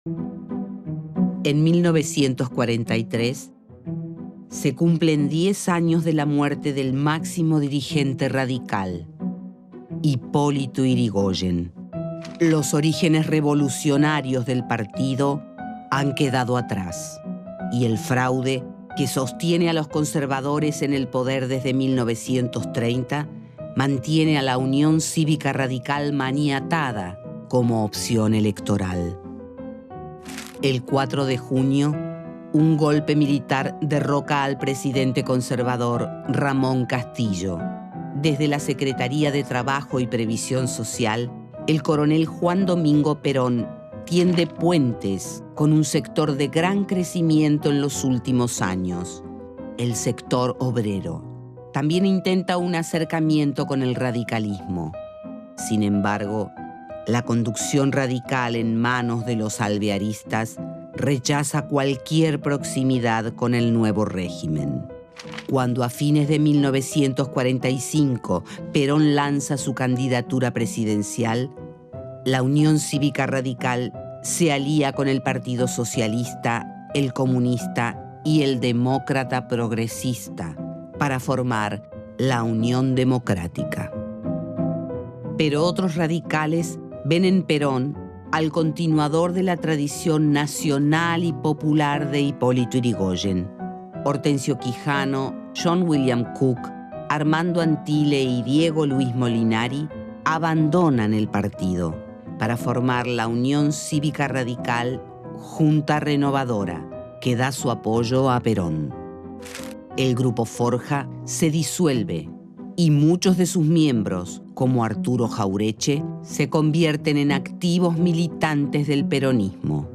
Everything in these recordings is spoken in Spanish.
En 1943 se cumplen 10 años de la muerte del máximo dirigente radical, Hipólito Yrigoyen. Los orígenes revolucionarios del partido han quedado atrás y el fraude que sostiene a los conservadores en el poder desde 1930 mantiene a la Unión Cívica Radical maniatada como opción electoral. El 4 de junio, un golpe militar derroca al presidente conservador Ramón Castillo. Desde la Secretaría de Trabajo y Previsión Social, el coronel Juan Domingo Perón tiende puentes con un sector de gran crecimiento en los últimos años, el sector obrero. También intenta un acercamiento con el radicalismo. Sin embargo, la conducción radical en manos de los alvearistas rechaza cualquier proximidad con el nuevo régimen. Cuando a fines de 1945 Perón lanza su candidatura presidencial, la Unión Cívica Radical se alía con el Partido Socialista, el Comunista y el Demócrata Progresista para formar la Unión Democrática. Pero otros radicales ven en Perón al continuador de la tradición nacional y popular de Hipólito Yrigoyen. Hortensio Quijano, John William Cook, Armando Antile y Diego Luis Molinari abandonan el partido para formar la Unión Cívica Radical Junta Renovadora, que da su apoyo a Perón. El Grupo Forja se disuelve y muchos de sus miembros, como Arturo Jaureche, se convierten en activos militantes del peronismo.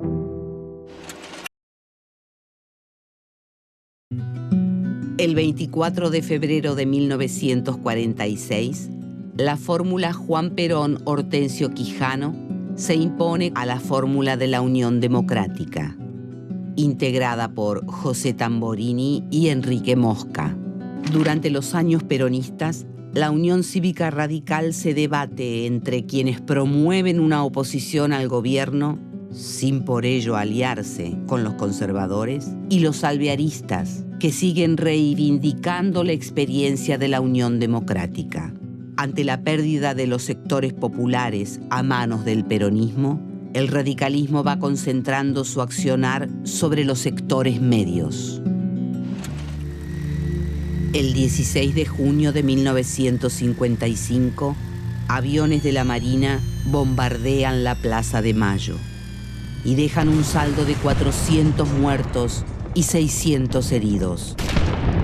El 24 de febrero de 1946, la fórmula Juan Perón-Hortensio Quijano se impone a la fórmula de la Unión Democrática, integrada por José Tamborini y Enrique Mosca. Durante los años peronistas, la Unión Cívica Radical se debate entre quienes promueven una oposición al gobierno, sin por ello aliarse con los conservadores, y los alvearistas, que siguen reivindicando la experiencia de la Unión Democrática. Ante la pérdida de los sectores populares a manos del peronismo, el radicalismo va concentrando su accionar sobre los sectores medios. El 16 de junio de 1955, aviones de la Marina bombardean la Plaza de Mayo y dejan un saldo de 400 muertos y 600 heridos.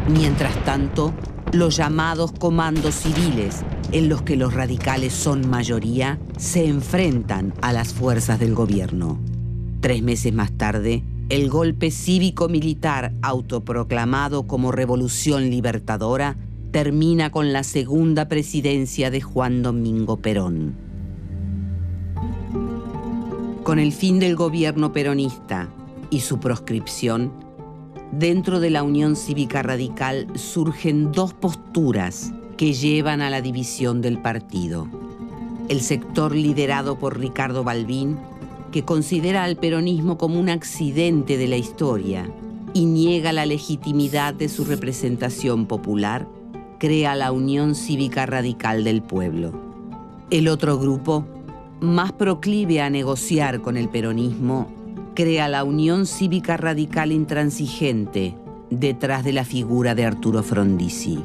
Mientras tanto, los llamados comandos civiles, en los que los radicales son mayoría, se enfrentan a las fuerzas del gobierno. 3 meses más tarde, el golpe cívico-militar autoproclamado como Revolución Libertadora termina con la segunda presidencia de Juan Domingo Perón. Con el fin del gobierno peronista y su proscripción, dentro de la Unión Cívica Radical surgen 2 posturas que llevan a la división del partido. El sector liderado por Ricardo Balbín, que considera al peronismo como un accidente de la historia y niega la legitimidad de su representación popular, crea la Unión Cívica Radical del Pueblo. El otro grupo, más proclive a negociar con el peronismo, crea la Unión Cívica Radical Intransigente detrás de la figura de Arturo Frondizi.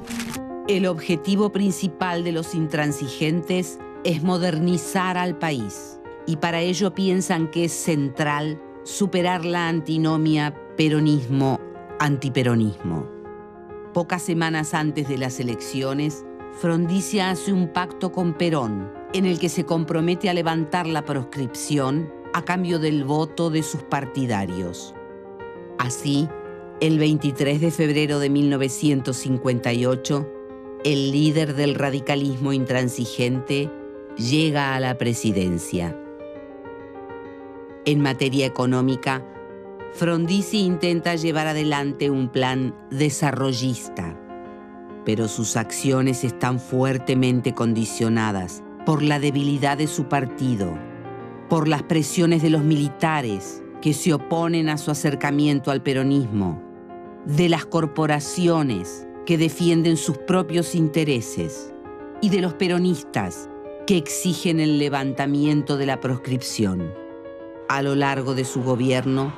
El objetivo principal de los intransigentes es modernizar al país, y para ello piensan que es central superar la antinomia peronismo-antiperonismo. Pocas semanas antes de las elecciones, Frondizi hace un pacto con Perón, en el que se compromete a levantar la proscripción a cambio del voto de sus partidarios. Así, el 23 de febrero de 1958, el líder del radicalismo intransigente llega a la presidencia. En materia económica, Frondizi intenta llevar adelante un plan desarrollista, pero sus acciones están fuertemente condicionadas por la debilidad de su partido, por las presiones de los militares que se oponen a su acercamiento al peronismo, de las corporaciones que defienden sus propios intereses y de los peronistas que exigen el levantamiento de la proscripción. A lo largo de su gobierno,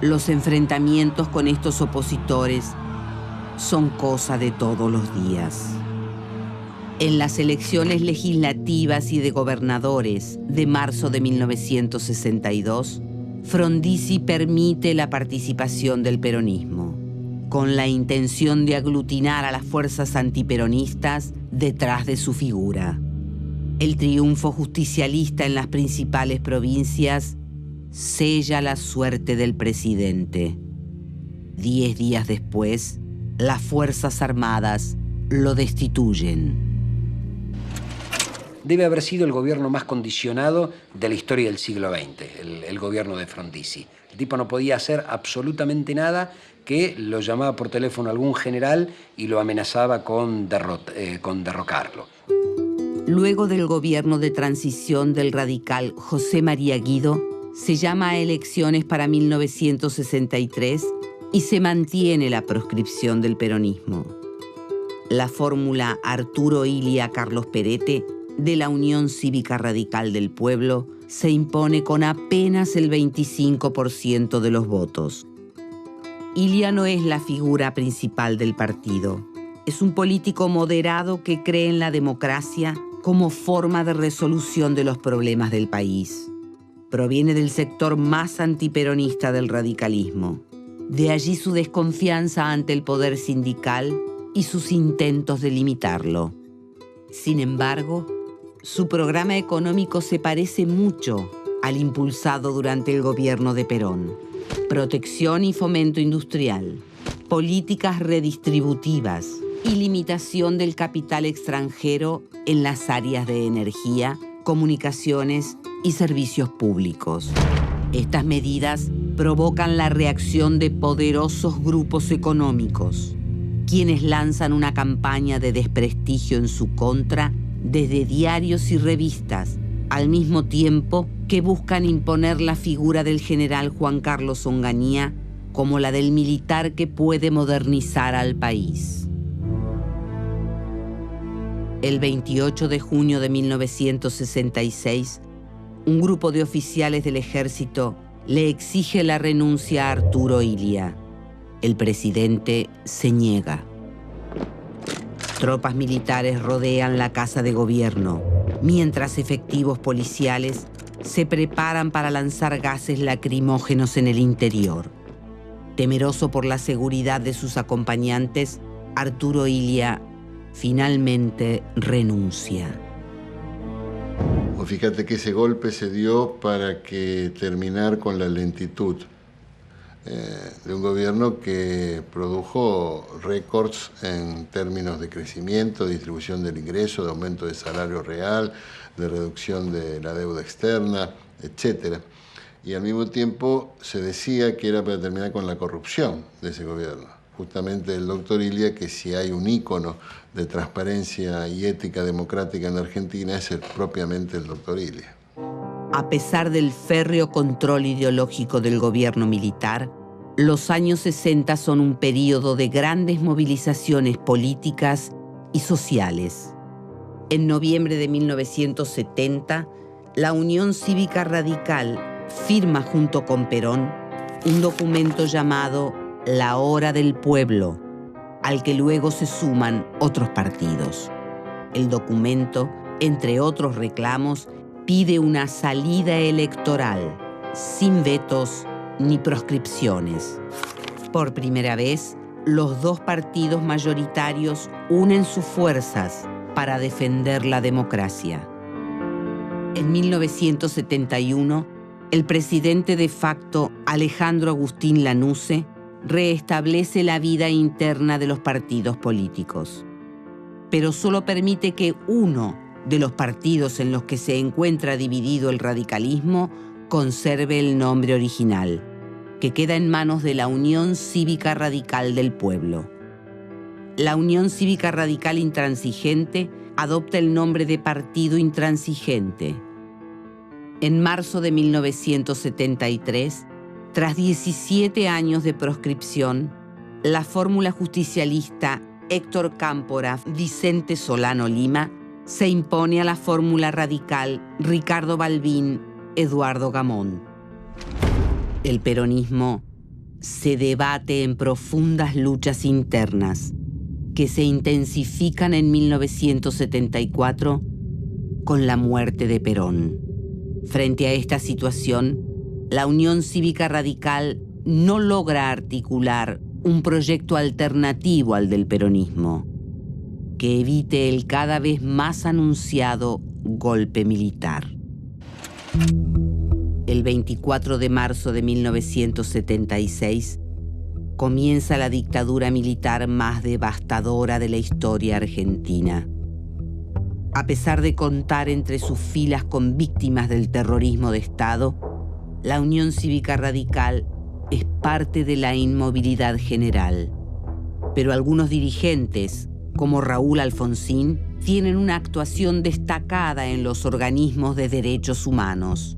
los enfrentamientos con estos opositores son cosa de todos los días. En las elecciones legislativas y de gobernadores de marzo de 1962, Frondizi permite la participación del peronismo, con la intención de aglutinar a las fuerzas antiperonistas detrás de su figura. El triunfo justicialista en las principales provincias sella la suerte del presidente. 10 días después, las Fuerzas Armadas lo destituyen. Debe haber sido el gobierno más condicionado de la historia del siglo XX, el gobierno de Frondizi. El tipo no podía hacer absolutamente nada, que lo llamaba por teléfono algún general y lo amenazaba con derrocarlo. Luego del gobierno de transición del radical José María Guido, se llama a elecciones para 1963 y se mantiene la proscripción del peronismo. La fórmula Arturo Illia-Carlos Perete de la Unión Cívica Radical del Pueblo se impone con apenas el 25% de los votos. Illia no es la figura principal del partido. Es un político moderado que cree en la democracia como forma de resolución de los problemas del país. Proviene del sector más antiperonista del radicalismo. De allí su desconfianza ante el poder sindical y sus intentos de limitarlo. Sin embargo, su programa económico se parece mucho al impulsado durante el gobierno de Perón. Protección y fomento industrial, políticas redistributivas y limitación del capital extranjero en las áreas de energía, comunicaciones y servicios públicos. Estas medidas provocan la reacción de poderosos grupos económicos, quienes lanzan una campaña de desprestigio en su contra desde diarios y revistas, al mismo tiempo que buscan imponer la figura del general Juan Carlos Onganía como la del militar que puede modernizar al país. El 28 de junio de 1966, un grupo de oficiales del ejército le exige la renuncia a Arturo Illia. El presidente se niega. Tropas militares rodean la casa de gobierno, mientras efectivos policiales se preparan para lanzar gases lacrimógenos en el interior. Temeroso por la seguridad de sus acompañantes, Arturo Illia finalmente renuncia. Fíjate que ese golpe se dio para terminar con la lentitud de un gobierno que produjo récords en términos de crecimiento, de distribución del ingreso, de aumento de salario real, de reducción de la deuda externa, etc. Y al mismo tiempo se decía que era para terminar con la corrupción de ese gobierno. Justamente el doctor Illia, que si hay un ícono de transparencia y ética democrática en Argentina, es propiamente el doctor Illia. A pesar del férreo control ideológico del gobierno militar, los años 60 son un período de grandes movilizaciones políticas y sociales. En noviembre de 1970, la Unión Cívica Radical firma junto con Perón un documento llamado La Hora del Pueblo, al que luego se suman otros partidos. El documento, entre otros reclamos, pide una salida electoral sin vetos ni proscripciones. Por primera vez, los dos partidos mayoritarios unen sus fuerzas para defender la democracia. En 1971, el presidente de facto, Alejandro Agustín Lanusse, reestablece la vida interna de los partidos políticos, pero solo permite que uno de los partidos en los que se encuentra dividido el radicalismo conserve el nombre original, que queda en manos de la Unión Cívica Radical del Pueblo. La Unión Cívica Radical Intransigente adopta el nombre de Partido Intransigente. En marzo de 1973, Tras 17 años de proscripción, la fórmula justicialista Héctor Cámpora, Vicente Solano Lima se impone a la fórmula radical Ricardo Balbín, Eduardo Gamón. El peronismo se debate en profundas luchas internas que se intensifican en 1974 con la muerte de Perón. Frente a esta situación, la Unión Cívica Radical no logra articular un proyecto alternativo al del peronismo que evite el cada vez más anunciado golpe militar. El 24 de marzo de 1976 comienza la dictadura militar más devastadora de la historia argentina. A pesar de contar entre sus filas con víctimas del terrorismo de Estado, la Unión Cívica Radical es parte de la inmovilidad general. Pero algunos dirigentes, como Raúl Alfonsín, tienen una actuación destacada en los organismos de derechos humanos.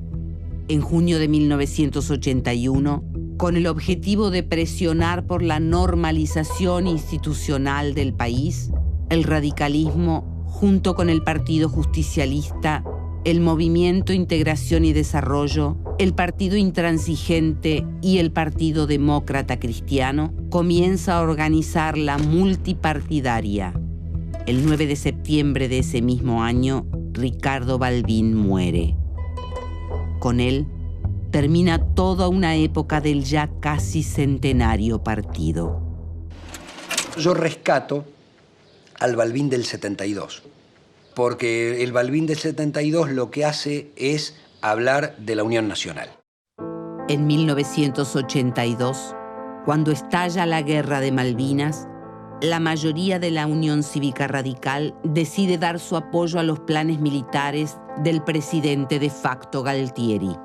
En junio de 1981, con el objetivo de presionar por la normalización institucional del país, el radicalismo, junto con el Partido Justicialista, el Movimiento Integración y Desarrollo, el Partido Intransigente y el Partido Demócrata Cristiano, comienza a organizar la multipartidaria. El 9 de septiembre de ese mismo año, Ricardo Balbín muere. Con él, termina toda una época del ya casi centenario partido. Yo rescato al Balbín del 72, porque el Balbín del 72 lo que hace es hablar de la Unión Nacional. En 1982, cuando estalla la Guerra de Malvinas, la mayoría de la Unión Cívica Radical decide dar su apoyo a los planes militares del presidente de facto Galtieri.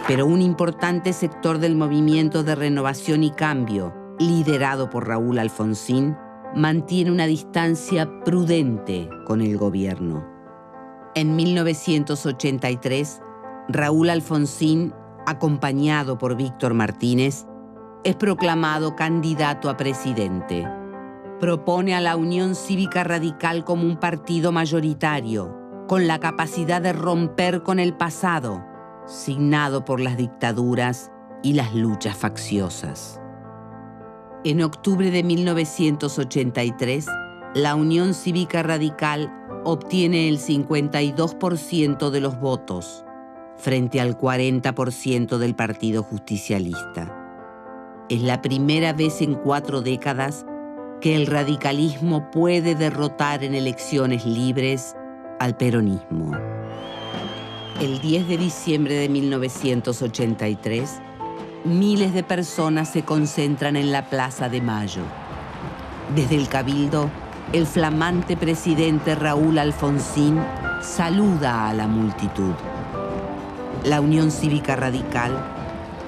Pero un importante sector del movimiento de Renovación y Cambio, liderado por Raúl Alfonsín, mantiene una distancia prudente con el gobierno. En 1983, Raúl Alfonsín, acompañado por Víctor Martínez, es proclamado candidato a presidente. Propone a la Unión Cívica Radical como un partido mayoritario, con la capacidad de romper con el pasado, signado por las dictaduras y las luchas facciosas. En octubre de 1983, la Unión Cívica Radical obtiene el 52% de los votos, frente al 40% del Partido Justicialista. Es la primera vez en 4 décadas que el radicalismo puede derrotar en elecciones libres al peronismo. El 10 de diciembre de 1983, miles de personas se concentran en la Plaza de Mayo. Desde el Cabildo, el flamante presidente Raúl Alfonsín saluda a la multitud. La Unión Cívica Radical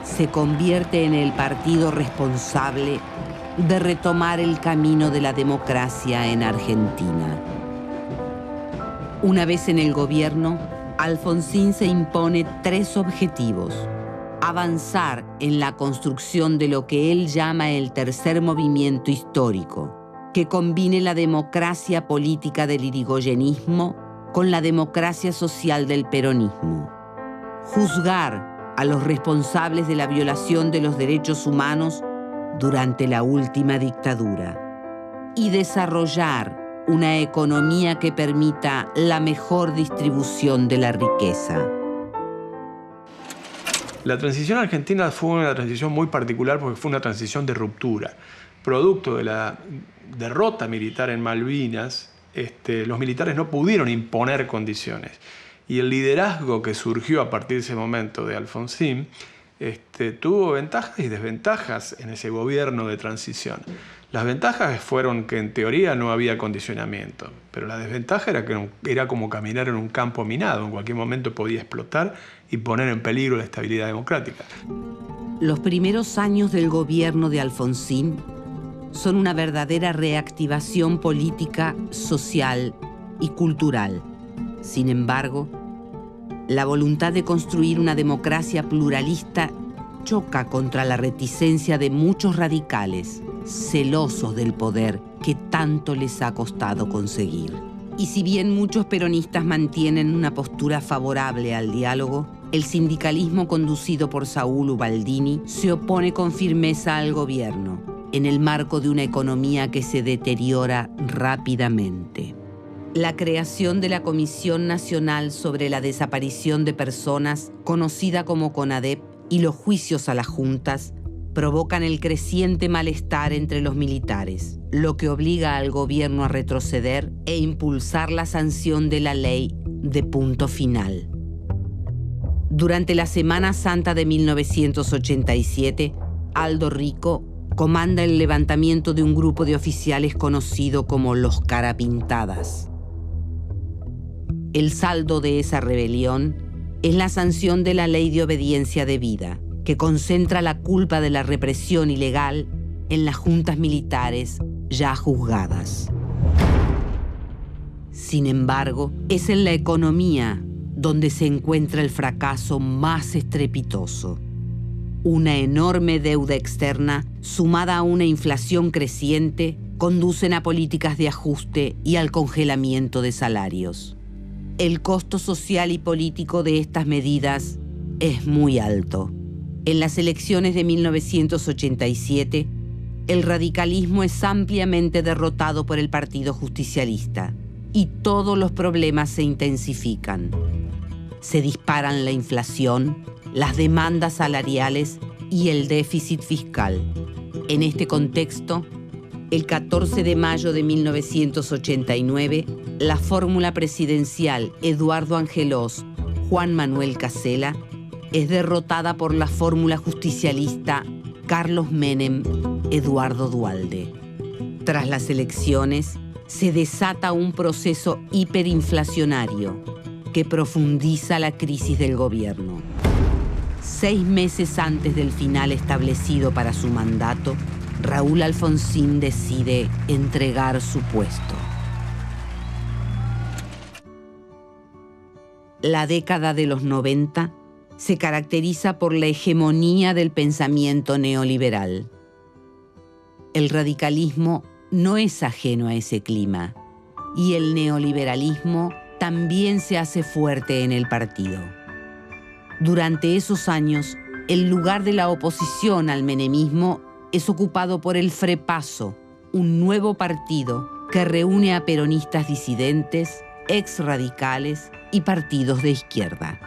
se convierte en el partido responsable de retomar el camino de la democracia en Argentina. Una vez en el gobierno, Alfonsín se impone 3 objetivos: avanzar en la construcción de lo que él llama el tercer movimiento histórico, que combine la democracia política del irigoyenismo con la democracia social del peronismo; juzgar a los responsables de la violación de los derechos humanos durante la última dictadura; y desarrollar una economía que permita la mejor distribución de la riqueza. La transición argentina fue una transición muy particular porque fue una transición de ruptura. Producto de la derrota militar en Malvinas, los militares no pudieron imponer condiciones. Y el liderazgo que surgió a partir de ese momento de Alfonsín tuvo ventajas y desventajas en ese gobierno de transición. Las ventajas fueron que en teoría no había condicionamiento, pero la desventaja era que era como caminar en un campo minado. En cualquier momento podía explotar y poner en peligro la estabilidad democrática. Los primeros años del gobierno de Alfonsín son una verdadera reactivación política, social y cultural. Sin embargo, la voluntad de construir una democracia pluralista choca contra la reticencia de muchos radicales, celosos del poder que tanto les ha costado conseguir. Y si bien muchos peronistas mantienen una postura favorable al diálogo, el sindicalismo conducido por Saúl Ubaldini se opone con firmeza al gobierno, en el marco de una economía que se deteriora rápidamente. La creación de la Comisión Nacional sobre la Desaparición de Personas, conocida como CONADEP, y los juicios a las juntas provocan el creciente malestar entre los militares, lo que obliga al gobierno a retroceder e impulsar la sanción de la ley de punto final. Durante la Semana Santa de 1987, Aldo Rico comanda el levantamiento de un grupo de oficiales conocido como los Carapintadas. El saldo de esa rebelión es la sanción de la Ley de Obediencia Debida, que concentra la culpa de la represión ilegal en las juntas militares ya juzgadas. Sin embargo, es en la economía donde se encuentra el fracaso más estrepitoso. Una enorme deuda externa, sumada a una inflación creciente, conducen a políticas de ajuste y al congelamiento de salarios. El costo social y político de estas medidas es muy alto. En las elecciones de 1987, el radicalismo es ampliamente derrotado por el Partido Justicialista y todos los problemas se intensifican. Se disparan la inflación, las demandas salariales y el déficit fiscal. En este contexto, el 14 de mayo de 1989, la fórmula presidencial Eduardo Angelós, Juan Manuel Casela, es derrotada por la fórmula justicialista Carlos Menem, Eduardo Duhalde. Tras las elecciones, se desata un proceso hiperinflacionario que profundiza la crisis del gobierno. 6 meses antes del final establecido para su mandato, Raúl Alfonsín decide entregar su puesto. La década de los 90 se caracteriza por la hegemonía del pensamiento neoliberal. El radicalismo no es ajeno a ese clima y el neoliberalismo también se hace fuerte en el partido. Durante esos años, el lugar de la oposición al menemismo es ocupado por el FREPASO, un nuevo partido que reúne a peronistas disidentes, exradicales y partidos de izquierda.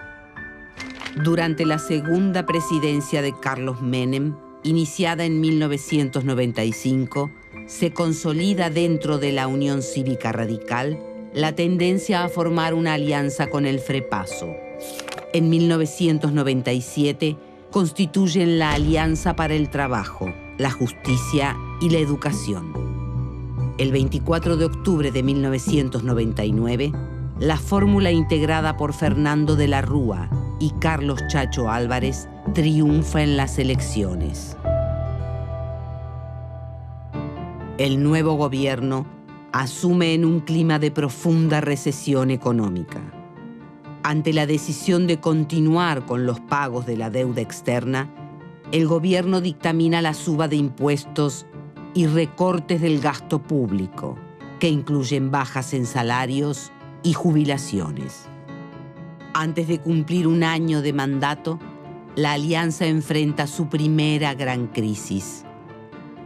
Durante la segunda presidencia de Carlos Menem, iniciada en 1995, se consolida dentro de la Unión Cívica Radical la tendencia a formar una alianza con el FREPASO. En 1997 constituyen la Alianza para el Trabajo, la Justicia y la Educación. El 24 de octubre de 1999, la fórmula integrada por Fernando de la Rúa y Carlos Chacho Álvarez triunfa en las elecciones. El nuevo gobierno asume en un clima de profunda recesión económica. Ante la decisión de continuar con los pagos de la deuda externa, el gobierno dictamina la suba de impuestos y recortes del gasto público, que incluyen bajas en salarios y jubilaciones. Antes de cumplir un año de mandato, la alianza enfrenta su primera gran crisis.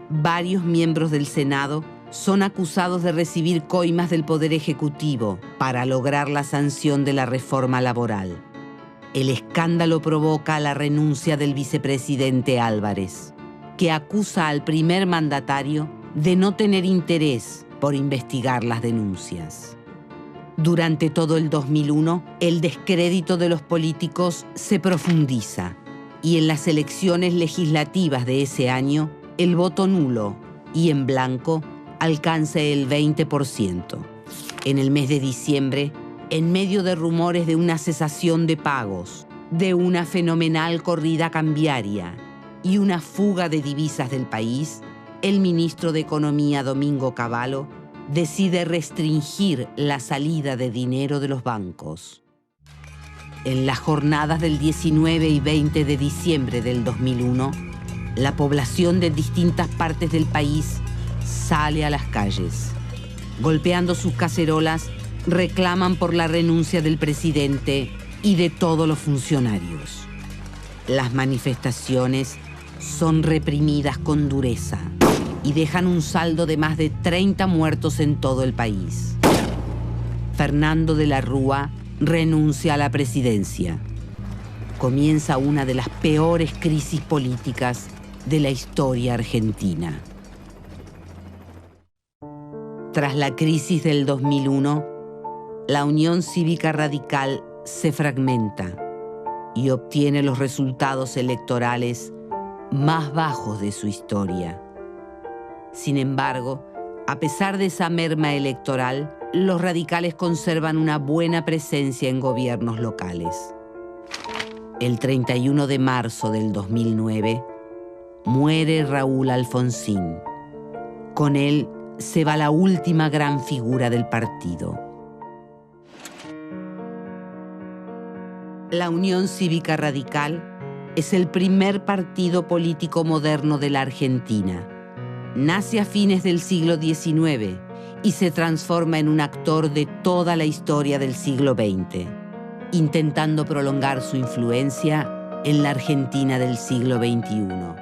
Varios miembros del Senado son acusados de recibir coimas del Poder Ejecutivo para lograr la sanción de la reforma laboral. El escándalo provoca la renuncia del vicepresidente Álvarez, que acusa al primer mandatario de no tener interés por investigar las denuncias. Durante todo el 2001, el descrédito de los políticos se profundiza y en las elecciones legislativas de ese año, el voto nulo y en blanco alcanza el 20%. En el mes de diciembre, en medio de rumores de una cesación de pagos, de una fenomenal corrida cambiaria y una fuga de divisas del país, el ministro de Economía, Domingo Cavallo, decide restringir la salida de dinero de los bancos. En las jornadas del 19 y 20 de diciembre del 2001, la población de distintas partes del país sale a las calles. Golpeando sus cacerolas, reclaman por la renuncia del presidente y de todos los funcionarios. Las manifestaciones son reprimidas con dureza y dejan un saldo de más de 30 muertos en todo el país. Fernando de la Rúa renuncia a la presidencia. Comienza una de las peores crisis políticas de la historia argentina. Tras la crisis del 2001, la Unión Cívica Radical se fragmenta y obtiene los resultados electorales más bajos de su historia. Sin embargo, a pesar de esa merma electoral, los radicales conservan una buena presencia en gobiernos locales. El 31 de marzo del 2009, muere Raúl Alfonsín. Con él se va la última gran figura del partido. La Unión Cívica Radical es el primer partido político moderno de la Argentina. Nace a fines del siglo XIX y se transforma en un actor de toda la historia del siglo XX, intentando prolongar su influencia en la Argentina del siglo XXI.